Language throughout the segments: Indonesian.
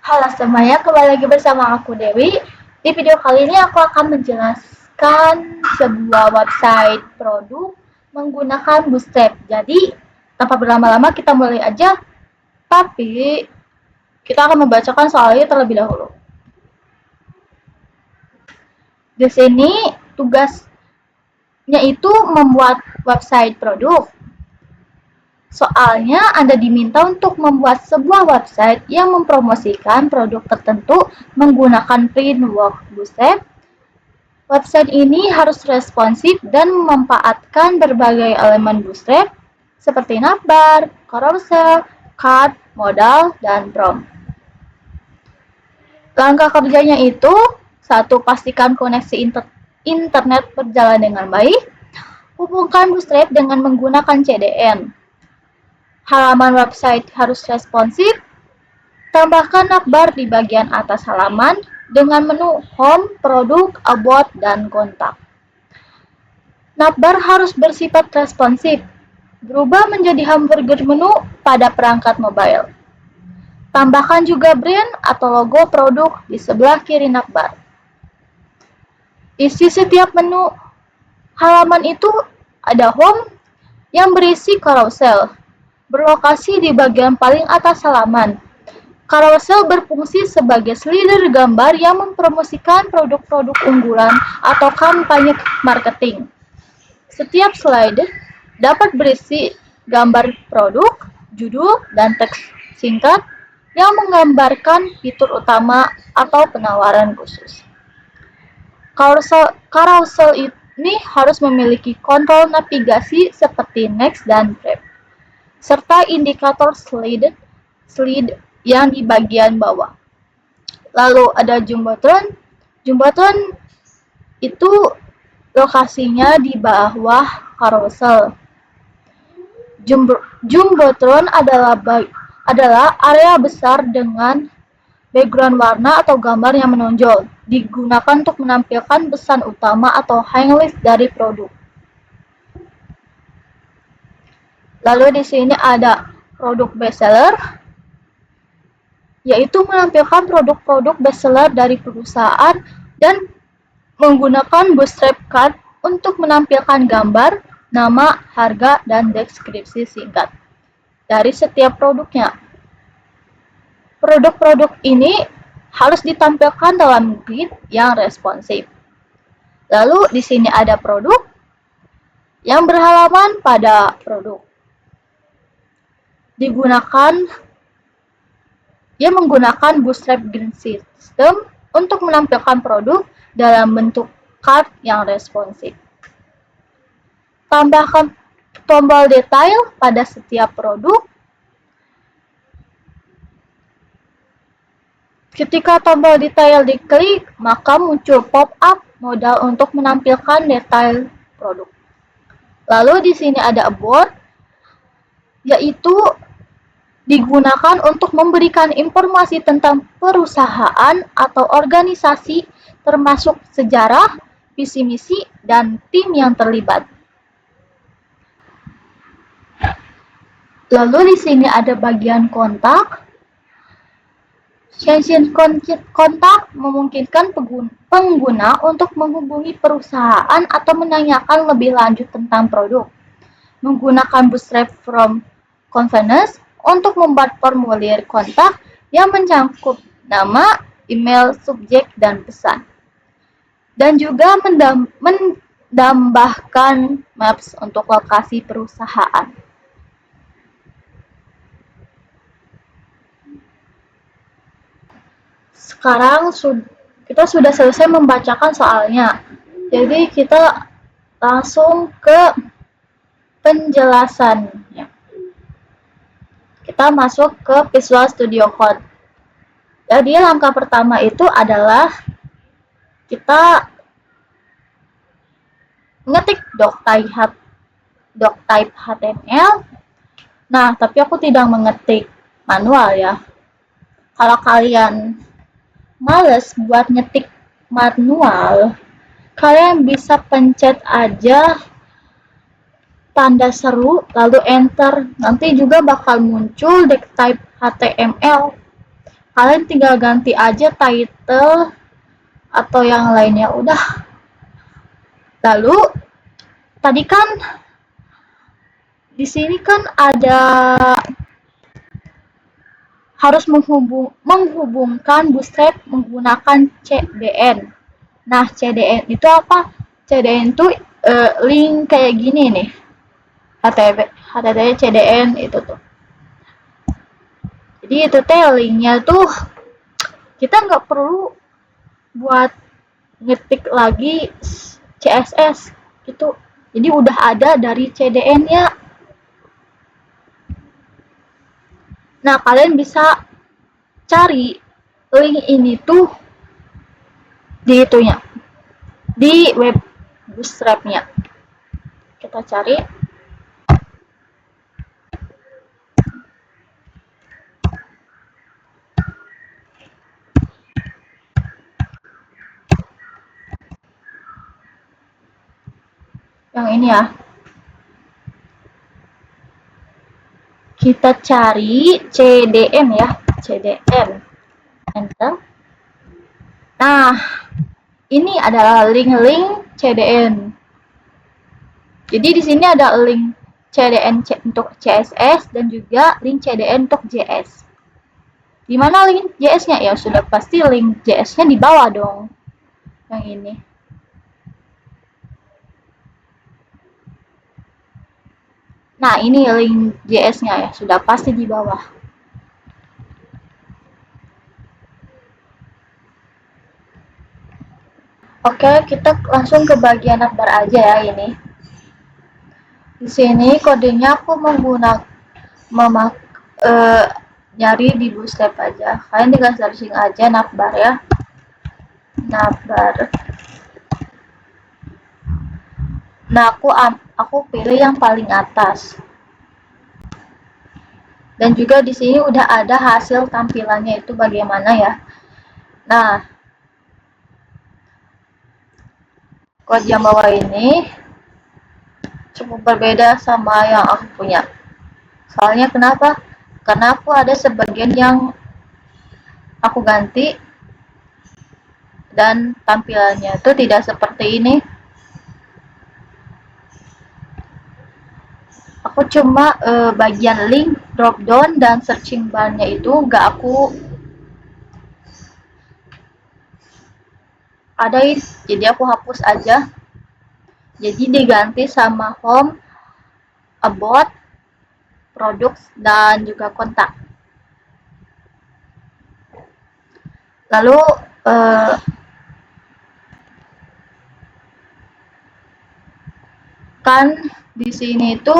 Halo semuanya, kembali lagi bersama aku Dewi. Di video kali ini aku akan menjelaskan sebuah website produk menggunakan Bootstrap. Jadi, tanpa berlama-lama kita mulai aja. Tapi, kita akan membacakan soalnya terlebih dahulu. Di sini tugasnya itu membuat website produk. Soalnya Anda diminta untuk membuat sebuah website yang mempromosikan produk tertentu menggunakan framework Bootstrap. Website ini harus responsif dan memanfaatkan berbagai elemen Bootstrap seperti navbar, carousel, card, modal, dan prompt. Langkah kerjanya itu, 1. Pastikan koneksi internet berjalan dengan baik. Hubungkan Bootstrap dengan menggunakan CDN. Halaman website harus responsif. Tambahkan navbar di bagian atas halaman dengan menu Home, Produk, About, dan Kontak. Navbar harus bersifat responsif. Berubah menjadi hamburger menu pada perangkat mobile. Tambahkan juga brand atau logo produk di sebelah kiri navbar. Isi setiap menu halaman itu ada home yang berisi carousel, berlokasi di bagian paling atas halaman. Carousel berfungsi sebagai slider gambar yang mempromosikan produk-produk unggulan atau kampanye marketing. Setiap slide dapat berisi gambar produk, judul, dan teks singkat yang menggambarkan fitur utama atau penawaran khusus. Carousel ini harus memiliki kontrol navigasi seperti next dan grab, serta indikator slide yang di bagian bawah. Lalu ada Jumbotron. Jumbotron itu lokasinya di bawah carousel. Jumbotron adalah area besar dengan background warna atau gambar yang menonjol, digunakan untuk menampilkan pesan utama atau highlist dari produk. Lalu di sini ada produk bestseller, yaitu menampilkan produk-produk bestseller dari perusahaan dan menggunakan Bootstrap Card untuk menampilkan gambar, nama, harga, dan deskripsi singkat dari setiap produknya. Produk-produk ini harus ditampilkan dalam grid yang responsif. Lalu di sini ada produk yang berhalaman pada produk. Menggunakan Bootstrap Grid System untuk menampilkan produk dalam bentuk card yang responsif. Tambahkan tombol detail pada setiap produk. Ketika tombol detail diklik, maka muncul pop-up modal untuk menampilkan detail produk. Lalu di sini ada About, yaitu digunakan untuk memberikan informasi tentang perusahaan atau organisasi, termasuk sejarah, visi misi, dan tim yang terlibat. Lalu di sini ada bagian kontak. Session kontak memungkinkan pengguna untuk menghubungi perusahaan atau menanyakan lebih lanjut tentang produk. Menggunakan Bootstrap from Convenience untuk membuat formulir kontak yang mencakup nama, email, subjek, dan pesan. Dan juga mendambahkan maps untuk lokasi perusahaan. Sekarang kita sudah selesai membacakan soalnya. Jadi kita langsung ke penjelasannya. Kita masuk ke Visual Studio Code. Jadi langkah pertama itu adalah kita ngetik doctype HTML. Nah, tapi aku tidak mengetik manual ya. Kalau kalian males buat ngetik manual, kalian bisa pencet aja tanda seru lalu enter, nanti juga bakal muncul doctype HTML. Kalian tinggal ganti aja title atau yang lainnya, udah. Lalu tadi kan di sini kan ada harus menghubungkan Bootstrap menggunakan CDN. Nah, CDN itu apa? CDN itu link kayak gini nih. HTTP CDN itu tuh. Jadi itu teh linknya tuh kita nggak perlu buat ngetik lagi CSS gitu. Jadi udah ada dari CDN-nya. Nah, kalian bisa cari link ini tuh di itunya, di web Bootstrap-nya. Kita cari. Yang ini ya. Kita cari CDN ya, CDN. Enter. Nah, ini adalah link-link CDN. Jadi di sini ada link CDN untuk CSS dan juga link CDN untuk JS. Di mana link JS-nya? Ya sudah pasti link JS-nya di bawah dong. Yang ini. Nah, ini link JS-nya ya, sudah pasti di bawah. Oke, kita langsung ke bagian navbar aja ya ini. Di sini kodenya aku nyari di Bootstrap aja. Kalian tinggal searching aja navbar ya. Navbar. Nah, aku pilih yang paling atas. Dan juga di sini udah ada hasil tampilannya itu bagaimana ya. Nah, kode yang bawah ini cukup berbeda sama yang aku punya. Soalnya kenapa? Karena aku ada sebagian yang aku ganti dan tampilannya itu tidak seperti ini. Aku cuma bagian link, drop down, dan searching bar-nya itu nggak aku adain, jadi aku hapus aja. Jadi diganti sama home, about, products, dan juga kontak. Lalu kan di sini itu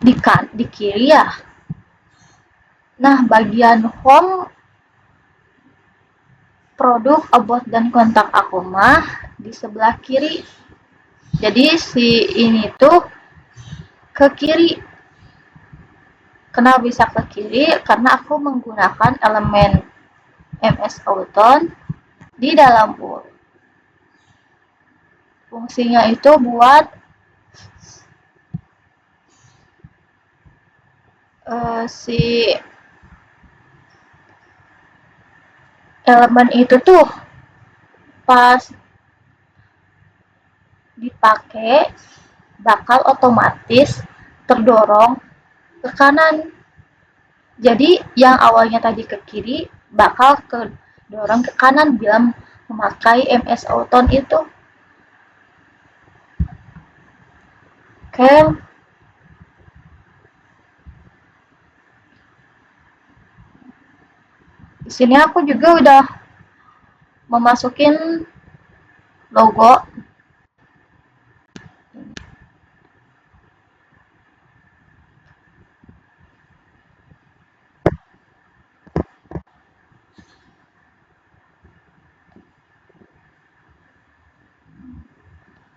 di kiri ya. Nah, bagian home, produk, about, dan kontak aku mah di sebelah kiri. Jadi si ini tuh ke kiri. Kenapa bisa ke kiri? Karena aku menggunakan elemen MS Auton di dalam Word. Fungsinya itu buat si elemen itu tuh pas dipakai bakal otomatis terdorong ke kanan. Jadi yang awalnya tadi ke kiri bakal ke dorong ke kanan bila memakai MS Auton itu. Oke, di sini aku juga udah memasukin logo.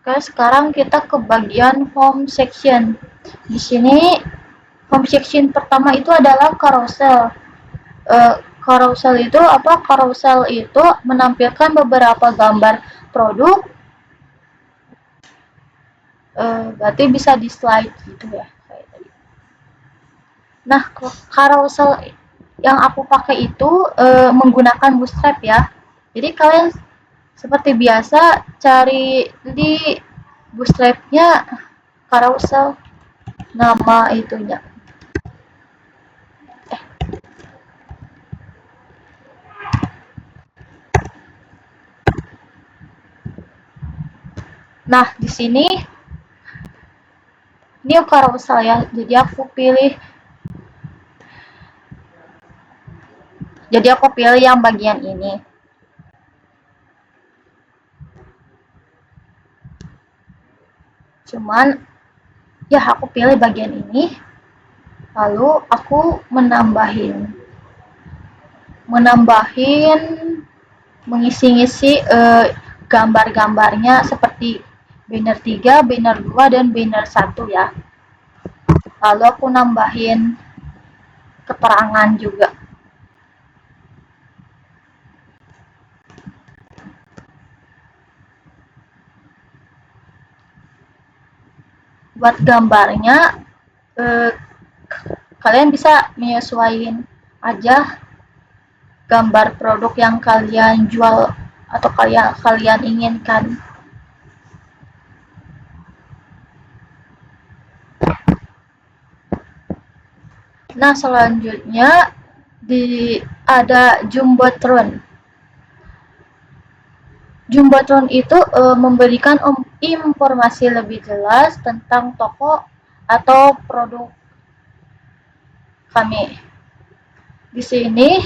Oke, sekarang kita ke bagian home section. Di sini home section pertama itu adalah carousel. Carousel itu apa? Carousel itu menampilkan beberapa gambar produk. Berarti bisa di slide gitu ya. Nah, carousel yang aku pakai itu menggunakan Bootstrap ya. Jadi kalian seperti biasa cari di Bootstrap-nya carousel nama itunya. Nah, di sini new carousel ya. Jadi aku pilih yang bagian ini. Cuman ya aku pilih bagian ini. Lalu aku menambahin mengisi-ngisi gambar-gambarnya seperti banner 3, banner 2, dan banner 1 ya. Lalu aku nambahin keterangan juga. Buat gambarnya kalian bisa menyesuaikan aja gambar produk yang kalian jual atau kalian inginkan. Nah, selanjutnya ada Jumbotron. Jumbotron itu memberikan informasi lebih jelas tentang toko atau produk kami. Di sini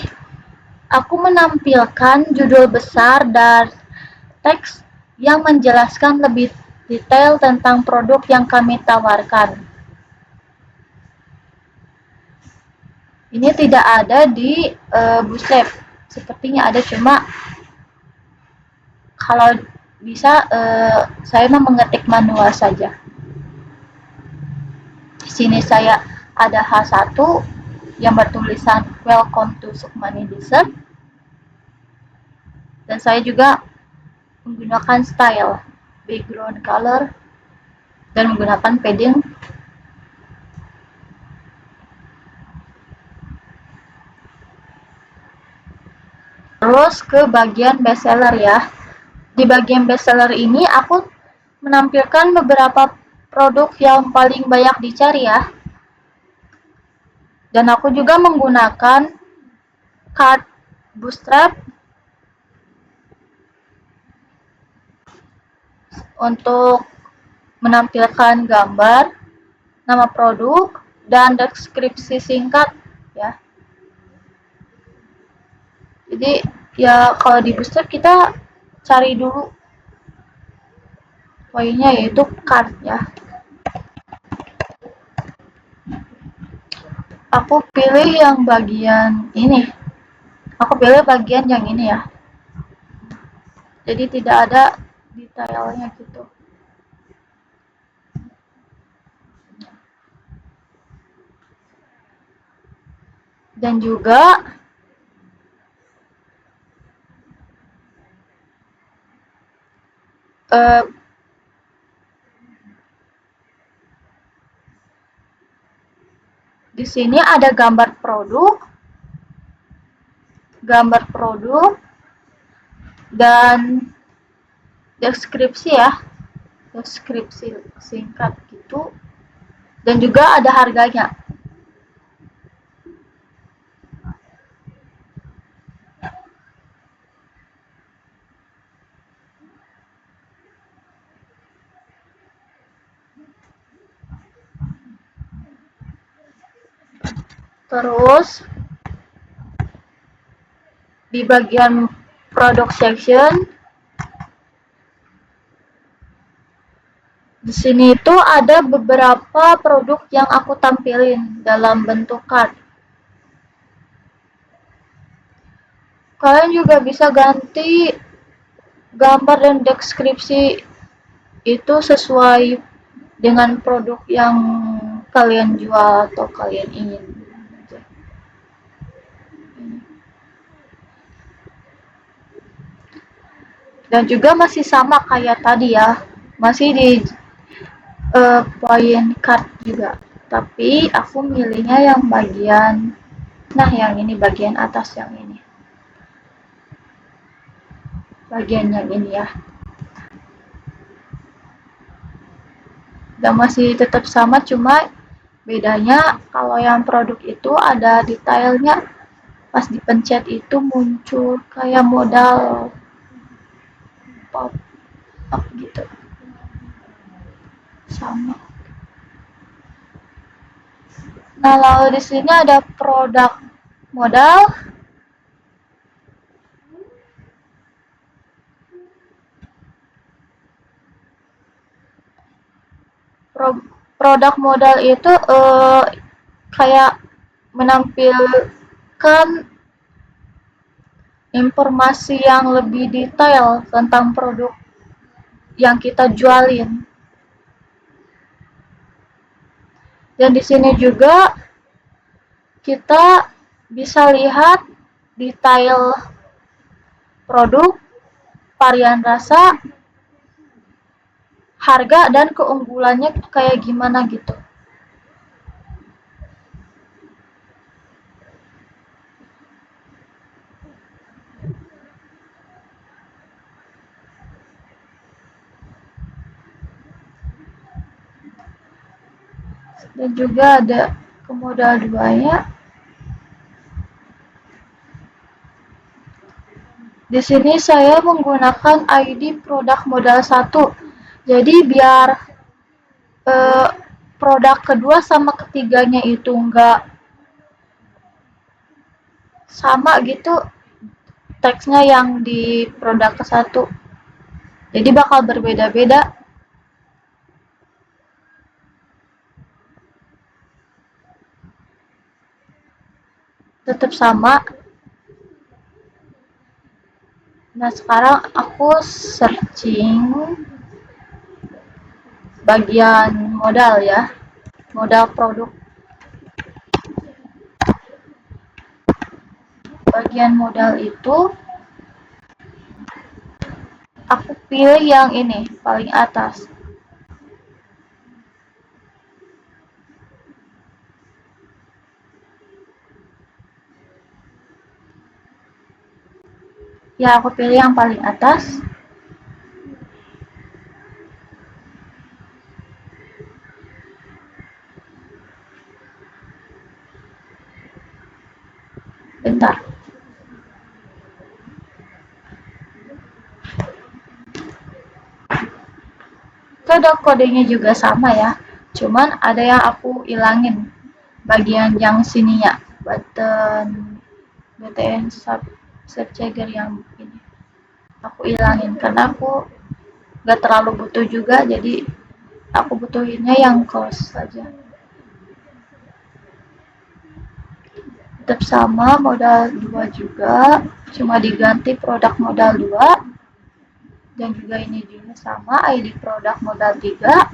aku menampilkan judul besar dan teks yang menjelaskan lebih detail tentang produk yang kami tawarkan. Ini tidak ada di Bootstrap. Sepertinya ada, cuma kalau bisa saya mengetik manual saja. Di sini saya ada H1 yang bertulisan Welcome to Sukmani Dessert. Dan saya juga menggunakan style, background color, dan menggunakan padding. Terus ke bagian bestseller ya. Di bagian bestseller ini aku menampilkan beberapa produk yang paling banyak dicari ya. Dan aku juga menggunakan card Bootstrap untuk menampilkan gambar, nama produk, dan deskripsi singkat ya. Jadi ya kalau di Bootstrap kita cari dulu poinnya yaitu card ya. Aku pilih yang bagian ini. Aku pilih bagian yang ini ya. Jadi tidak ada detailnya gitu. Dan juga di sini ada gambar produk dan deskripsi ya, deskripsi singkat gitu, dan juga ada harganya. Terus di bagian product section, di sini itu ada beberapa produk yang aku tampilin dalam bentuk card. Kalian juga bisa ganti gambar dan deskripsi itu sesuai dengan produk yang kalian jual atau kalian ingin. Dan juga masih sama kayak tadi ya, masih di point card juga, tapi aku milihnya yang bagian, nah yang ini bagian atas, yang ini bagian yang ini ya. Dan masih tetap sama, cuma bedanya kalau yang produk itu ada detailnya, pas dipencet itu muncul kayak modal pop up gitu, sama. Nah, lalu di sini ada produk modal. Produk modal itu kayak menampilkan informasi yang lebih detail tentang produk yang kita jualin. Dan di sini juga kita bisa lihat detail produk, varian rasa, harga, dan keunggulannya kayak gimana gitu. Dan juga ada ke modal 2-nya. Di sini saya menggunakan ID produk modal 1. Jadi biar produk kedua sama ketiganya itu enggak sama gitu teksnya yang di produk ke-1. Jadi bakal berbeda-beda. Tetap sama. Nah, sekarang aku searching bagian modal ya. Modal produk. Bagian modal itu aku pilih yang ini, paling atas. Ya, aku pilih yang paling atas. Bentar. Kodenya juga sama ya. Cuman ada yang aku ilangin. Bagian yang sininya. Button BTN subjagger yang ini. Aku ilangin karena aku gak terlalu butuh juga, jadi aku butuhinnya yang close saja. Tetap sama, modal 2 juga, cuma diganti produk modal 2. Dan juga ini juga sama, ID produk modal 3.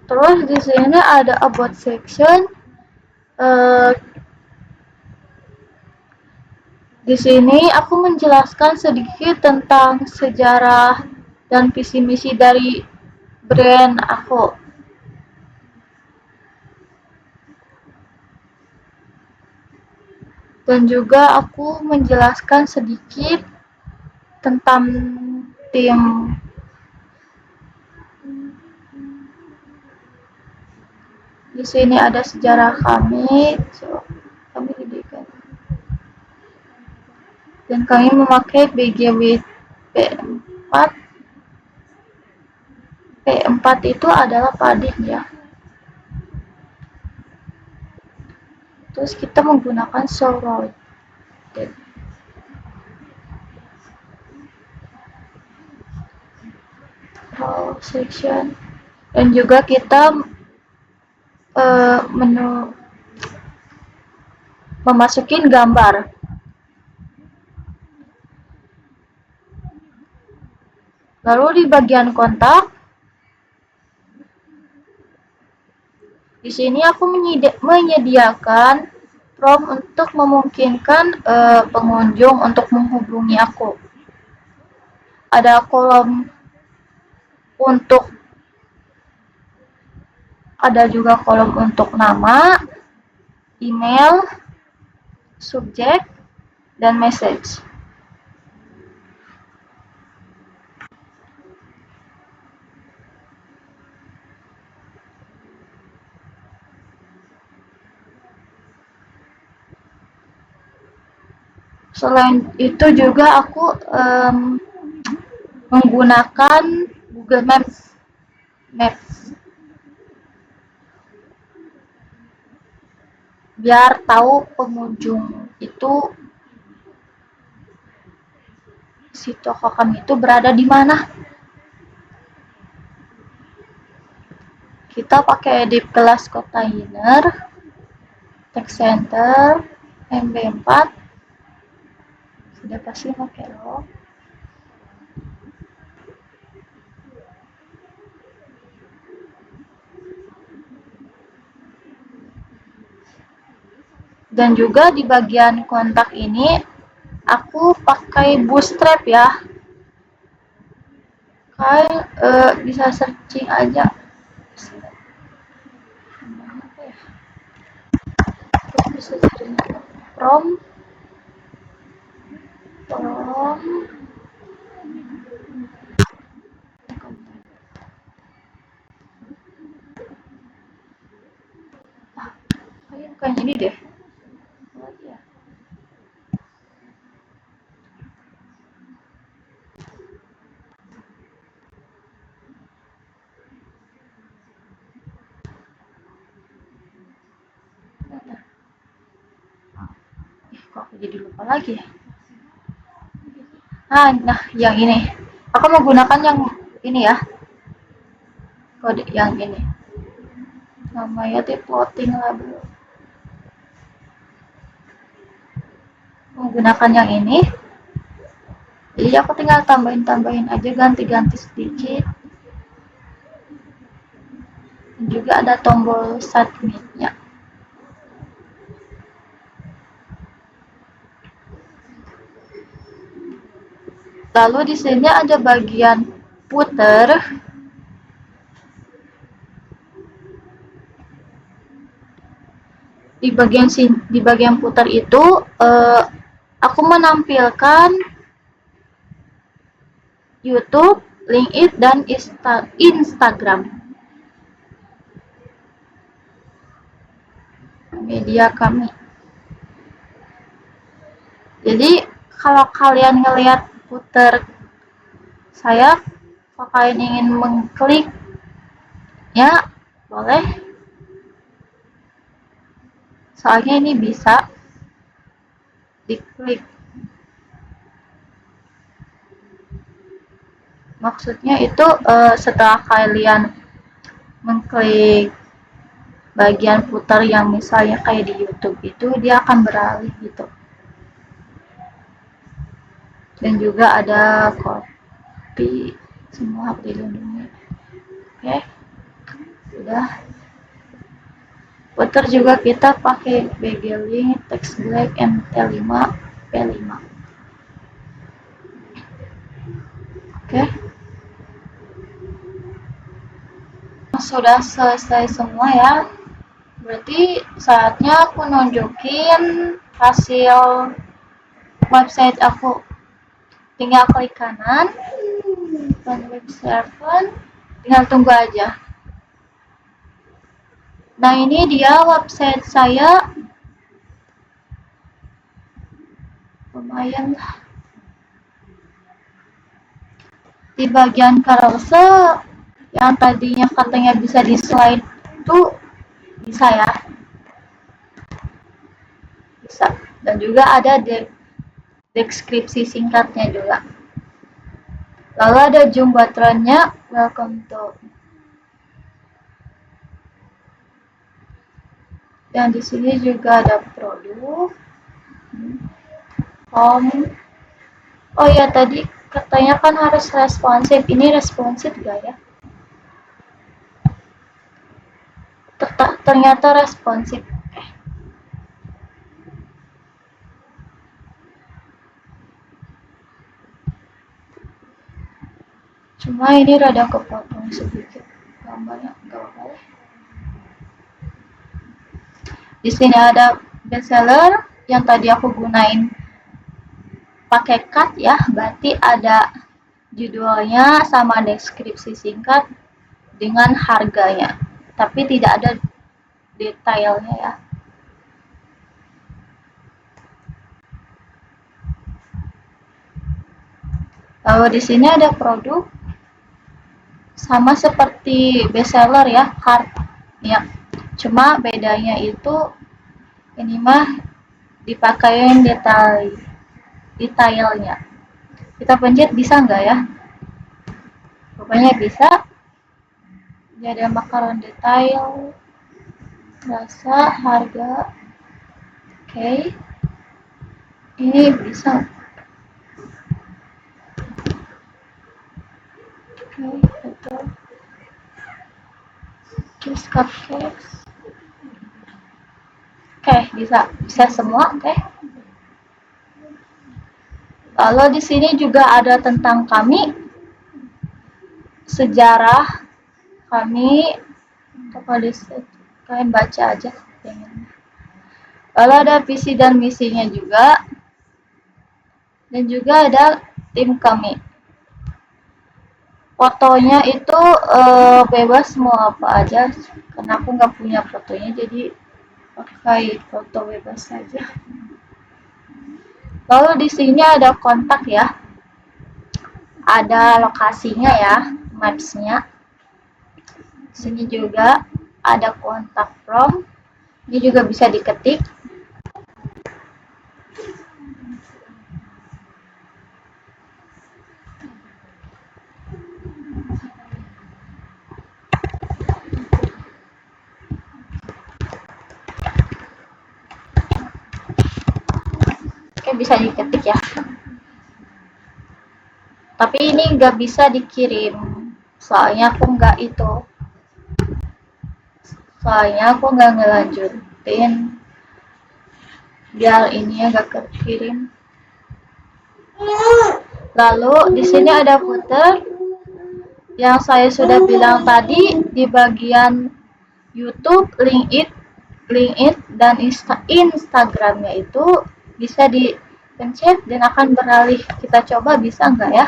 Terus di sini ada about section. Di sini aku menjelaskan sedikit tentang sejarah dan visi misi dari brand aku. Dan juga aku menjelaskan sedikit tentang tim. Di sini ada sejarah kami. Kami di dan kami memakai BGW P4. P4 itu adalah padding ya. Terus kita menggunakan Soroid section, dan juga kita memasukin gambar. Lalu di bagian kontak, di sini aku menyediakan prompt untuk memungkinkan pengunjung untuk menghubungi aku. Ada juga kolom untuk nama, email, subjek, dan message. Selain itu juga aku menggunakan Google Maps biar tahu pengunjung itu si toko kami itu berada di mana. Kita pakai Deep Class Container, Text Center, MB4, sudah pasti pakai lo. Dan juga di bagian kontak ini aku pakai Bootstrap ya. Kayak bisa searching aja. Bisa cari from bukan ini deh. Kok aku jadi lupa lagi ya? Nah, yang ini. Aku menggunakan yang ini ya. Kode yang ini. Namanya floating label. Menggunakan yang ini. Jadi aku tinggal tambahin aja, ganti-ganti sedikit. Dan juga ada tombol submit-nya. Lalu di sini ada bagian footer. Di bagian footer itu aku menampilkan YouTube, LinkedIn, dan Instagram. Media kami. Jadi kalau kalian ngelihat footer saya, kalau kalian ingin mengklik ya boleh, soalnya ini bisa diklik. Maksudnya itu setelah kalian mengklik bagian footer yang misalnya kayak di YouTube itu, dia akan beralih gitu. Dan juga ada copy semua hak dilindungi. Oke, sudah. Footer juga kita pakai BG-Link, Text Black, MT5, P5. Oke. Sudah selesai semua ya. Berarti saatnya aku nunjukin hasil website aku. Tinggal klik kanan, web server, tinggal tunggu aja. Nah, ini dia website saya. lumayan lah. Di bagian carousel yang tadinya katanya bisa di slide itu bisa ya, bisa. Dan juga ada deskripsi singkatnya juga. Lalu ada jumbatrannya, welcome to. Dan di sini juga ada produk, home. Oh ya, tadi katanya kan harus responsif. Ini responsif gak ya? Ternyata responsif. Cuma ini rada kepotong sedikit gambarnya, nggak apa-apa. Di sini ada bestseller yang tadi aku gunain pakai cut ya, berarti ada judulnya sama deskripsi singkat dengan harganya, tapi tidak ada detailnya ya. Lalu di sini ada produk sama seperti bestseller ya, hard ya. Cuma bedanya itu ini mah dipakai detailnya. Kita pencet bisa nggak ya? Pokoknya bisa. Jadi ada makaron detail, rasa, harga. Oke. Ini bisa. Oke, betul. Terus cupcakes. Oke, bisa semua, oke. Lalu di sini juga ada tentang kami, sejarah kami, kalian baca aja. Lalu ada visi dan misinya juga, dan juga ada tim kami. Fotonya itu bebas mau apa aja, karena aku nggak punya fotonya, jadi pakai foto bebas saja. Lalu di sini ada kontak ya, ada lokasinya ya, maps-nya. Di sini juga ada kontak from, ini juga bisa diketik. Oke, bisa diketik ya. Tapi ini nggak bisa dikirim, soalnya aku nggak ngelanjutin biar ini nggak kekirim. Lalu di sini ada footer yang saya sudah bilang tadi, di bagian YouTube, link it dan Instagramnya itu bisa dipencet dan akan beralih. Kita coba bisa nggak ya?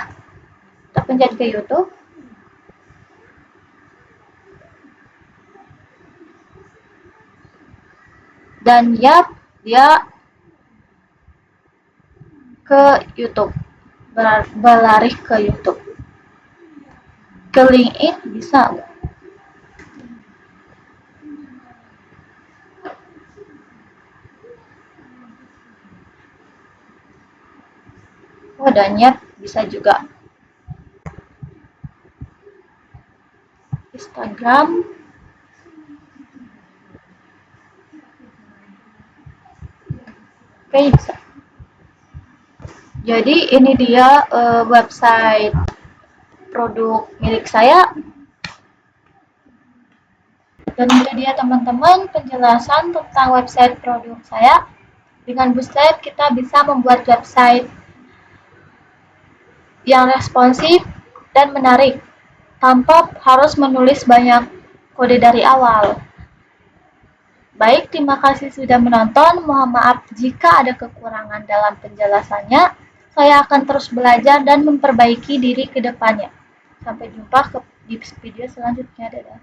Kita pencet ke YouTube. Dan ya, dia ke YouTube, berlari ke YouTube. Ke link it bisa nggak? Oh, dan ya bisa juga. Instagram. Oke, bisa. Jadi ini dia website produk milik saya. Dan itu dia teman-teman penjelasan tentang website produk saya. Dengan Bootstrap kita bisa membuat website yang responsif dan menarik tanpa harus menulis banyak kode dari awal. Baik, terima kasih sudah menonton. Mohon maaf jika ada kekurangan dalam penjelasannya. Saya akan terus belajar dan memperbaiki diri ke depannya. Sampai jumpa di video selanjutnya. Dadah.